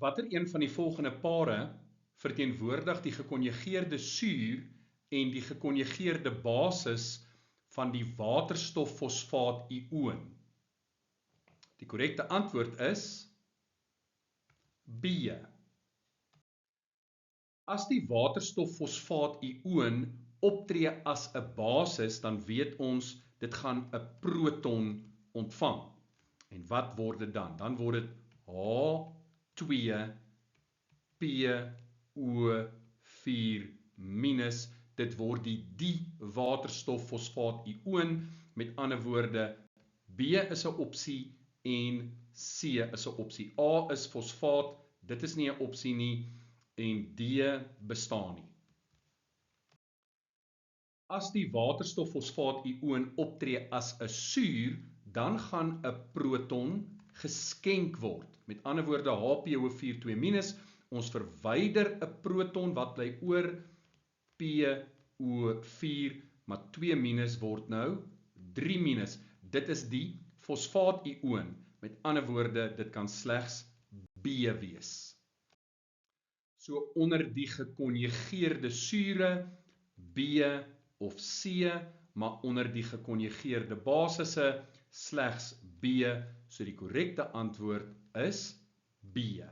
Watter een van die volgende pare verteenwoordig die gekonjugeerde suur en die gekonjugeerde basis van die waterstoffosfaat-ioon? Die korrekte antwoord is B. As die waterstoffosfaat-ioon optree as 'n basis, dan weet ons dit gaan 'n proton ontvang. En wat word dit dan? Dan word dit H2PO4-. Dit word die waterstoffosfaat-ioon. Met ander woorde, B is 'n opsie en C is 'n opsie. A is fosfaat, dit is nie 'n opsie nie, en D bestaan nie. As die waterstoffosfaat-ioon optree as 'n suur, dan gaan 'n proton geskenk word. Met ander woorde, HPO4-, ons verwyder 'n proton, wat bly oor? PO4, maar 2- word nou 3-. Dit is die fosfaat-ioon. Met ander woorde, dit kan slegs B wees. So onder die gekonjugeerde sure, B of C, maar onder die gekonjugeerde basisse slegs B. So die korrekte antwoord is B.